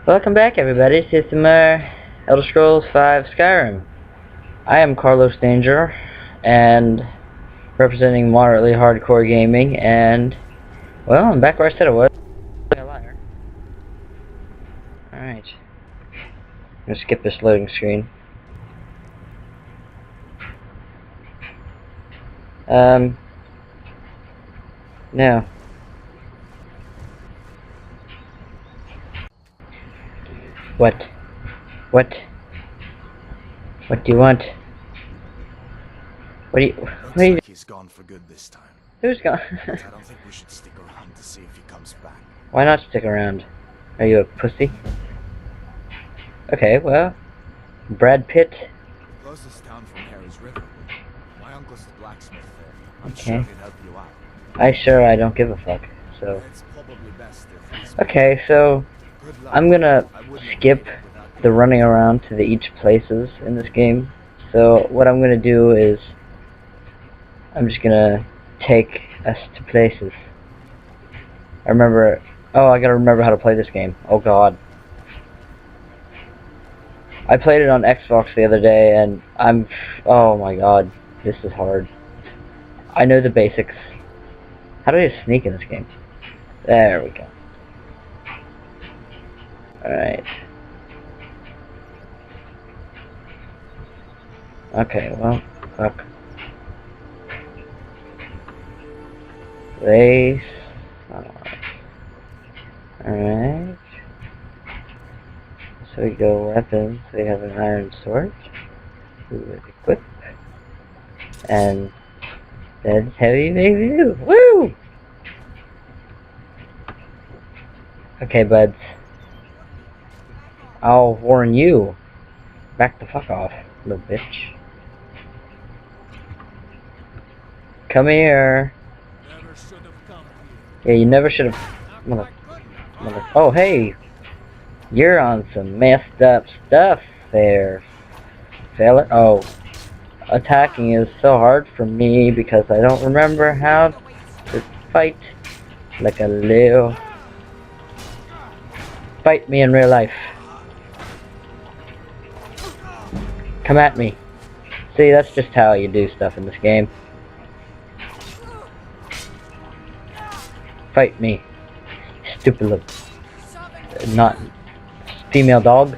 Welcome back, everybody, to some Elder Scrolls V Skyrim. I am Carlos Danger, and representing Moderately Hardcore Gaming, and, well, I'm back where I said I was. A liar. Alright. I'm gonna skip this loading screen. No. What? What do you want? What do you... Looks like he's gone for good this time. Who's gone? But I don't think we should stick around to see if he comes back. Why not stick around? Are you a pussy? Okay, well... Brad Pitt. The closest town from here is River. My uncle's the blacksmith there. I'm Okay. sure he'd help you out. I don't give a fuck, so... It's probably best if he's... Okay, so... Good luck. I'm gonna I wouldn't skip leave it without the running around to each places in this game. So what I'm gonna do is I'm just gonna take us to places. I remember... Oh, I gotta remember how to play this game. Oh god. I played it on Xbox the other day and oh my god. This is hard. I know the basics. How do I sneak in this game? There we go. Alright. Okay, well, fuck. Place. Alright. So we go weapons. We have an iron sword. We would equip. And that's heavy baby. Woo! Okay, buds. I'll warn you. Back the fuck off, little bitch. Come here. Yeah, you never should have. Oh, hey. You're on some messed up stuff there, fella. Oh. Attacking is so hard for me because I don't remember how to fight like a little. Fight me in real life. Come at me. See, that's just how you do stuff in this game. Fight me. Stupid little... Not... female dog.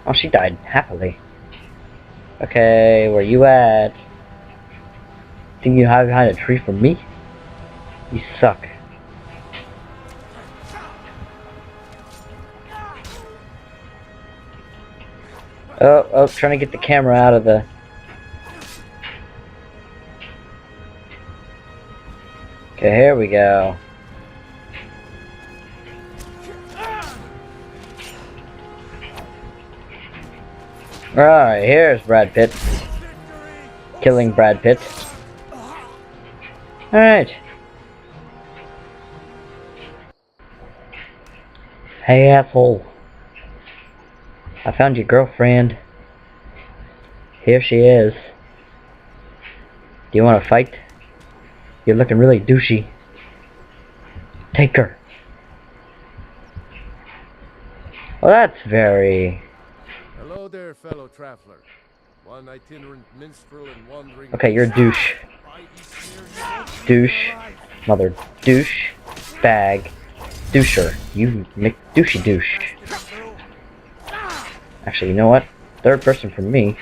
Oh, she died happily. Okay, where you at? Think you hide behind a tree from me? You suck. Oh, trying to get the camera out of the... Okay, here we go. Alright, here's Brad Pitt. Killing Brad Pitt. Alright. Hey, asshole. I found your girlfriend. Here she is. Do you want to fight? You're looking really douchey. Take her. Well, that's very... Hello there, fellow traveler. One itinerant minstrel and wandering... Okay, you're a douche. Douche. Mother douche. Bag. Doucher. You McDouchey douche. Actually, you know what? Third person from me.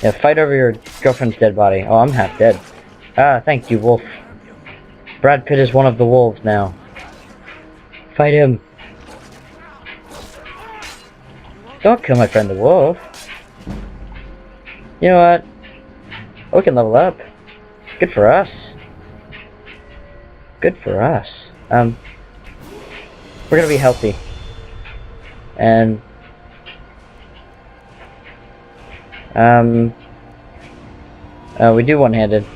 Yeah, fight over your girlfriend's dead body. Oh, I'm half dead. Ah, thank you, wolf. Brad Pitt is one of the wolves now. Fight him. Don't kill my friend the wolf. You know what? We can level up. Good for us. Good for us. We're gonna be healthy. And we do one-handed.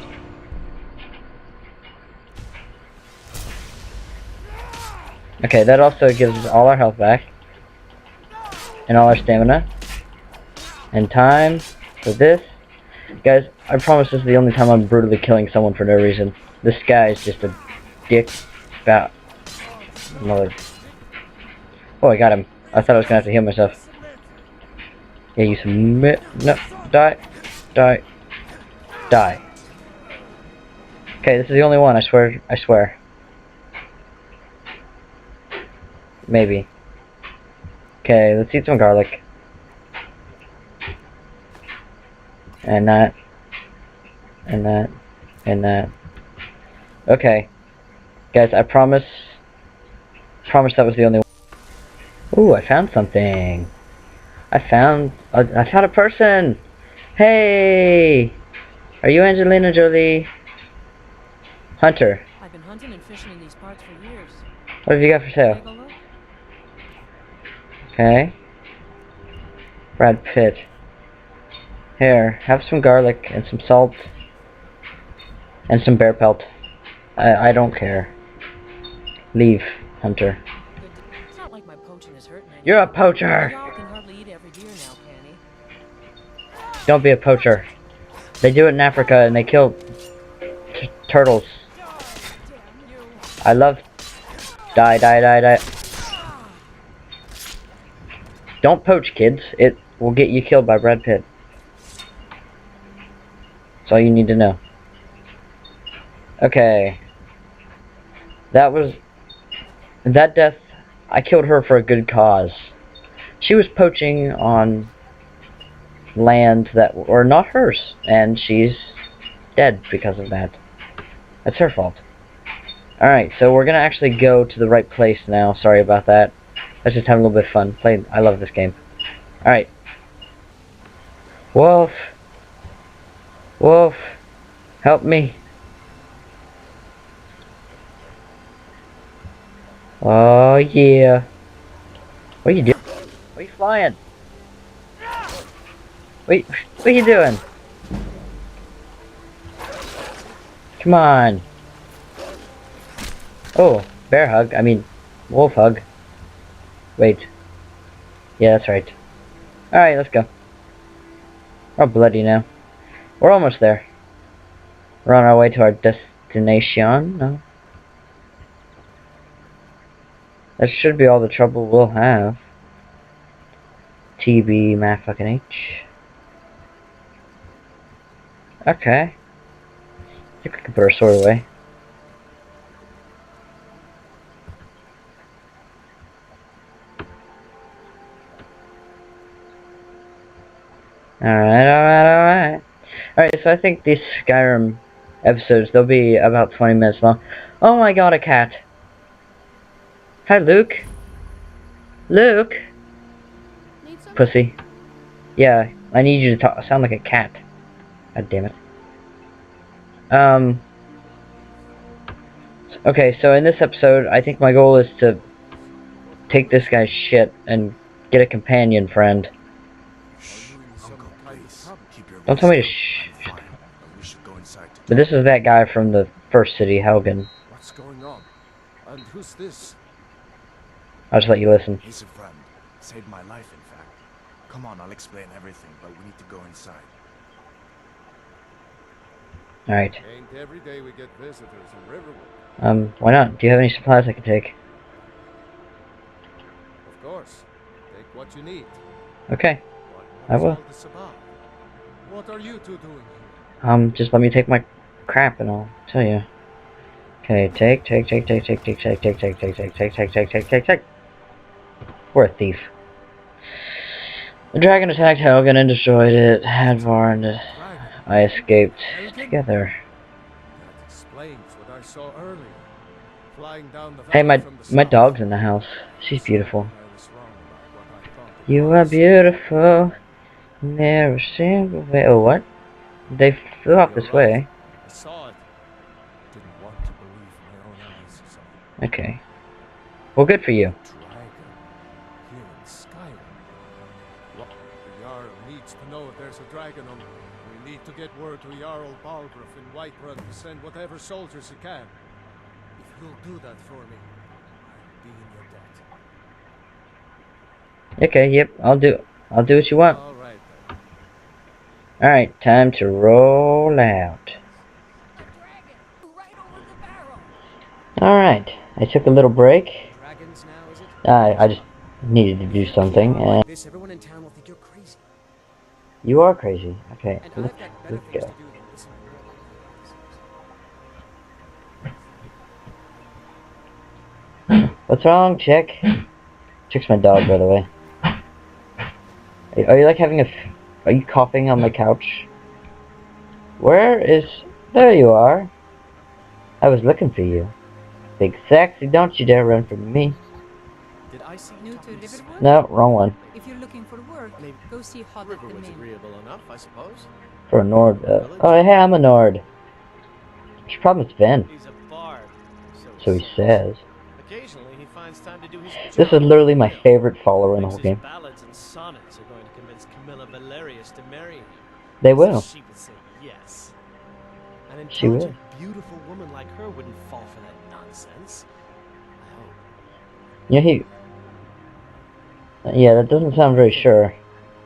Okay, that also gives us all our health back. And all our stamina. And time for this. Guys, I promise this is the only time I'm brutally killing someone for no reason. This guy is just a dick about Mother. Oh, I got him. I thought I was gonna have to heal myself. Yeah, you submit. No, die. Die. Die. Okay, this is the only one, I swear. I swear. Maybe. Okay, let's eat some garlic. And that. And that. And that. Okay. Guys, I promise that was the only one. Ooh, I found something. I found a person! Hey! Are you Angelina Jolie? Hunter. I've been hunting and fishing in these parts for years. What have you got for sale? Take a look. Okay. Brad Pitt. Here, have some garlic and some salt. And some bear pelt. I don't care. Leave, Hunter. It's not like my poaching is hurting anyone. You're a poacher! Y'all can hardly eat every deer now, can he? Don't be a poacher. They do it in Africa and they kill turtles. I love... Die, die, die, die. Don't poach, kids. It will get you killed by Brad Pitt. That's all you need to know. Okay. That death, I killed her for a good cause. She was poaching on land that were not hers, and she's dead because of that. That's her fault. Alright, so we're gonna actually go to the right place now. Sorry about that. Let's just have a little bit of fun. I love this game. Alright. Wolf. Wolf. Help me. Oh yeah. What are you doing? What are you flying? Wait, what are you doing? Come on. Oh, bear hug. I mean, wolf hug. Wait. Yeah, that's right. Alright, let's go. We're all bloody now. We're almost there. We're on our way to our destination. No. That should be all the trouble we'll have. TB, Matt fucking H. Okay. I think we can put our sword away. Alright. Alright, so I think these Skyrim episodes, they'll be about 20 minutes long. Oh my god, a cat. Hi, Luke. Luke. Pussy. Yeah, I need you to sound like a cat. God damn it. Okay, so in this episode, I think my goal is to take this guy's shit and get a companion friend. Don't tell me to shh. But this is that guy from the first city, Helgen. What's going on? And who's this? I'll just let you listen. He's a friend. Saved my life, in fact. Come on, I'll explain everything, but we need to go inside. Alright. Ain't every day we get visitors in Riverwood. Why not? Do you have any supplies I can take? Of course. Take what you need. Okay. I will. What's all this about? What are you two doing here? Just let me take my crap and I'll tell you. Okay, take. We're a thief. The dragon attacked Helgen and destroyed it. Hadvar and I escaped together. That explains what I saw earlier. Flying down the Hey, valley from the my south. dog's in the house. She's beautiful. I was wrong about what I thought it You was. are beautiful. Never single way. Oh, what? They flew off this way. I saw it. Didn't want to believe my own eyes. So. Okay. Well, good for you. Dragon here in Skyrim. What? The Jarl needs to know if there's a dragon on. We need to get word to Jarl Balgruuf in Whiterun to send whatever soldiers he can. If you'll do that for me, I'll be in your debt. Okay, yep, I'll do what you want. All right then. Alright, time to roll out. Right over the barrel. Alright, I took a little break. I just needed to do something, and Like this, everyone in town will think you're crazy. you are crazy. Okay, And let's I've got better things go. to do than listen to your nonsense. What's wrong, Chick? Chick's my dog, by the way. Are you like having are you coughing on the couch? Where is... There you are. I was looking for you. Big sexy, don't you dare run from me. Did I see you New to talking to Riverwood? Sven? No, wrong one. If you're looking for work, Maybe go see Hod at the Riverwood's Mint. agreeable enough, I suppose. For a Nord. Oh, hey, I'm a Nord. What's your problem with Sven? He's a bard, So he says. Occasionally, he finds time to do his This job is literally my on the mill. favorite follower in the Thinks whole his game. ballads and sonnets are going to convince Camilla Valerius to marry him. They So will. she would say yes. An She will. intelligent, beautiful woman like her wouldn't fall for that nonsense. I hope. Yeah, yeah, that doesn't sound very sure.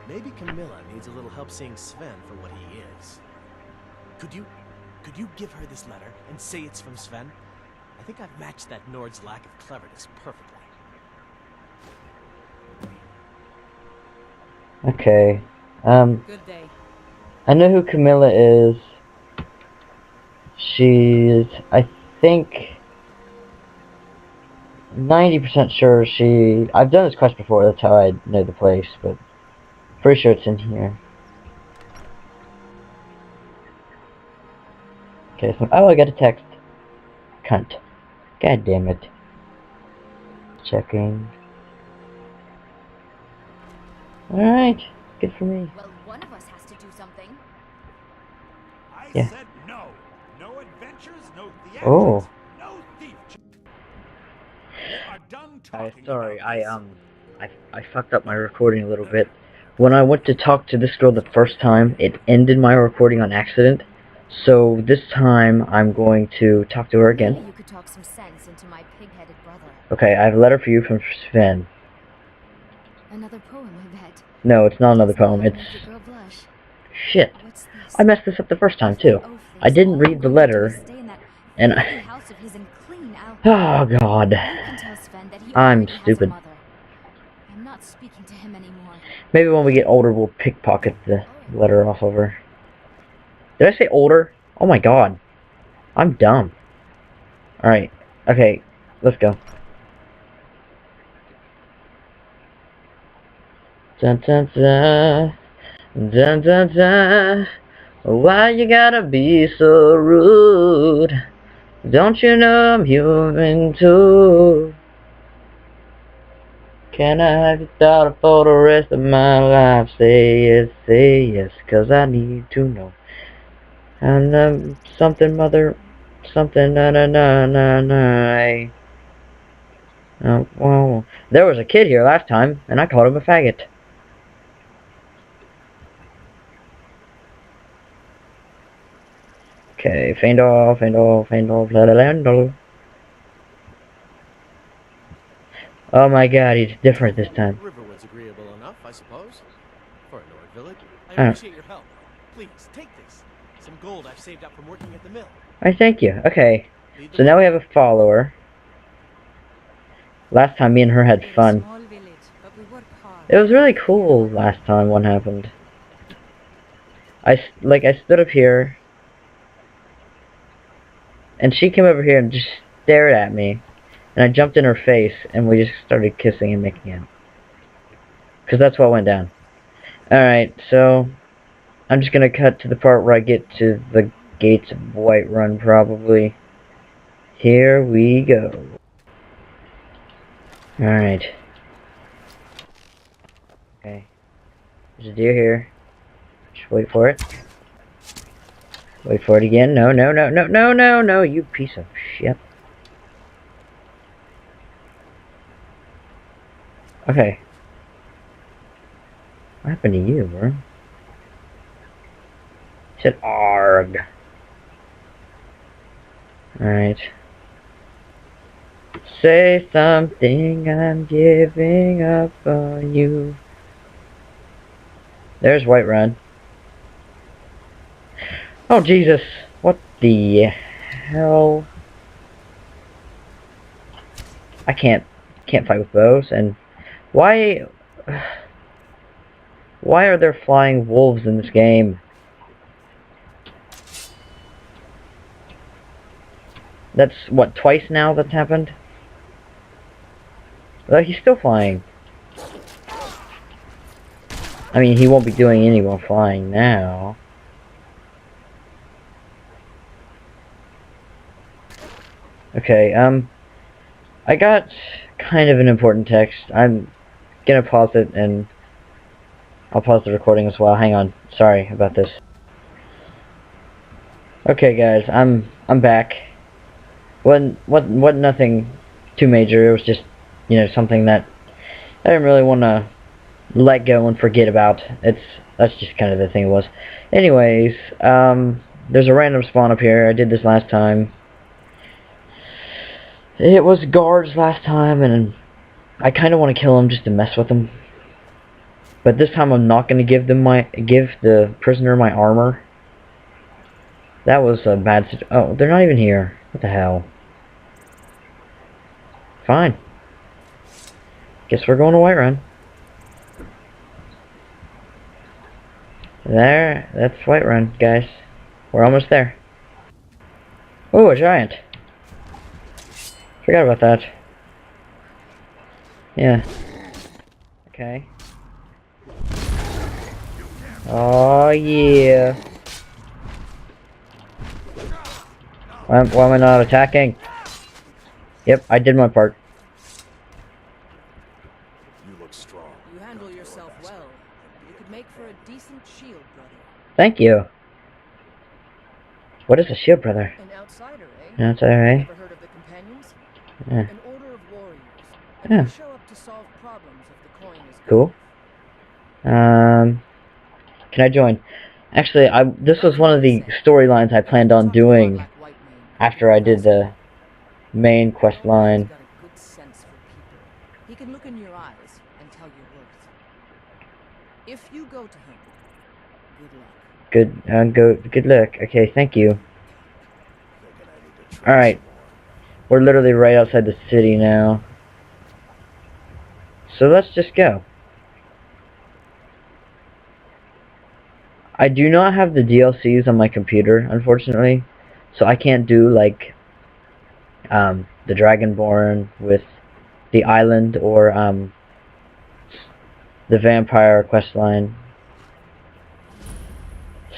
Maybe Camilla needs a little help seeing Sven for what he is. Could you give her this letter and say it's from Sven? I think I've matched that Nord's lack of cleverness perfectly. Okay. Good day. I know who Camilla is. She's, I think, 90% sure I've done this quest before, that's how I know the place, but pretty sure it's in here. Okay, so, oh, I got a text. Cunt. God damn it. Checking. Alright, good for me. Well, one of us has to do something. I Yeah. said no. No adventures, no theatrics, Oh. no thief. We are done talking Sorry, about this. I fucked up my recording a little bit. When I went to talk to this girl the first time, it ended my recording on accident. So this time, I'm going to talk to her Maybe again. you could talk some sense into my pig-headed brother. Okay, I have a letter for you from Sven. Another poem, I bet. No, it's not another poem, Make it's... the girl blush. Shit. What's this? I messed this up the first time, too. I didn't read the letter, and I... House of his and clean out. Oh, God. You can tell Sven that he I'm already has a stupid. mother. I'm not speaking to him anymore. Maybe when we get older, we'll pickpocket the letter off of her. Did I say older? Oh my god. I'm dumb. Alright. Okay. Let's go. Dun dun dun. Dun dun dun. Why you gotta be so rude? Don't you know I'm human too? Can I have your daughter for the rest of my life? Say yes, 'cause I need to know. And something mother, something na na na na na. Well, there was a kid here last time, and I called him a faggot. Okay, Feindorf, la. Oh my god, he's different this time. Riverwood's agreeable enough, I suppose. For a Nord village. I Oh. appreciate your help. Please, take this. Some gold I've saved up from working at the mill. I thank you. Okay, Lead the so now way. we have a follower. Last time me and her had We're a fun. small village, but we work hard. It was really cool last time what happened. I stood up here, and she came over here and just stared at me, and I jumped in her face, and we just started kissing and making out. Because that's what went down. Alright, so I'm just gonna cut to the part where I get to the gates of Whiterun, probably. Here we go. Alright. Okay. There's a deer here. Just wait for it. Wait for it again. No, no, no, no, no, no, no, you piece of shit. Okay. What happened to you, bro? He said ARG. Alright. Say something, I'm giving up on you. There's Whiterun. Oh, Jesus. What the hell? I can't can't fight with bows, and why are there flying wolves in this game? That's, what, twice now that's happened? Well, he's still flying. I mean, he won't be doing any more flying now. Okay, I got kind of an important text. I'm gonna pause it, and I'll pause the recording as well. Hang on. Sorry about this. Okay, guys, I'm back. Wasn't nothing too major. It was just, you know, something that I didn't really want to let go and forget about. That's just kind of the thing it was. Anyways, there's a random spawn up here. I did this last time. It was guards last time, and I kind of want to kill them just to mess with them. But this time I'm not going to give the prisoner my armor. That was a bad oh, they're not even here. What the hell? Fine. Guess we're going to Whiterun. There, that's Whiterun, guys. We're almost there. Oh, a giant. Forgot about that. Yeah. Okay. Oh yeah. Why am I not attacking? Yep, I did my part. You look strong. You handle yourself well. You could make for a decent shield, brother. Thank you. What is a shield, brother? An outsider, eh? An outsider, eh? Ever heard of the companions? Yeah. An order of warriors. Yeah. They show up to solve problems if the coin is good. Cool. Can I join? Actually, this was one of the storylines I planned on doing after I did the main quest line. He's got a good sense for people. He can look in your eyes and tell your worth. If you go to him, good luck. Good luck. Okay, thank you. Alright. We're literally right outside the city now. So let's just go. I do not have the DLCs on my computer, unfortunately. So I can't do, like, the Dragonborn with the island or, the vampire questline.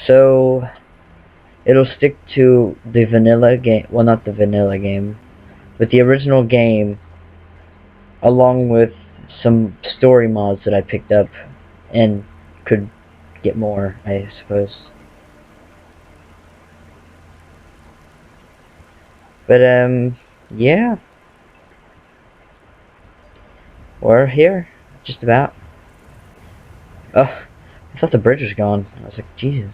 So it'll stick to the vanilla game, well, not the vanilla game, but the original game, along with some story mods that I picked up and could get more, I suppose. But yeah, we're here, just about. Oh, I thought the bridge was gone. I was like, Jesus.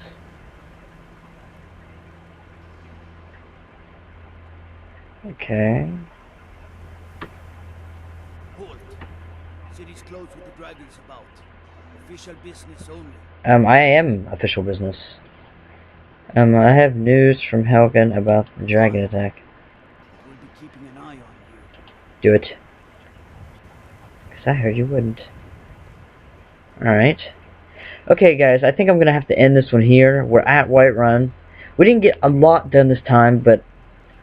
Okay. Halt. City's closed with the dragons about. Official business only. I am official business. I have news from Helgen about the dragon attack. We'll be keeping an eye on you. Do it. Because I heard you wouldn't. Alright. Okay, guys, I think I'm going to have to end this one here. We're at Whiterun. We didn't get a lot done this time, but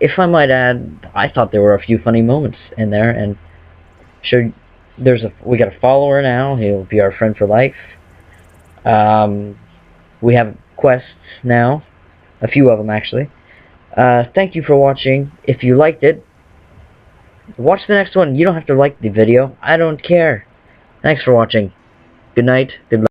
if I might add, I thought there were a few funny moments in there, and sure, we got a follower now. He'll be our friend for life. We have quests now, a few of them actually. Thank you for watching. If you liked it, watch the next one. You don't have to like the video. I don't care. Thanks for watching. Good night. Good luck.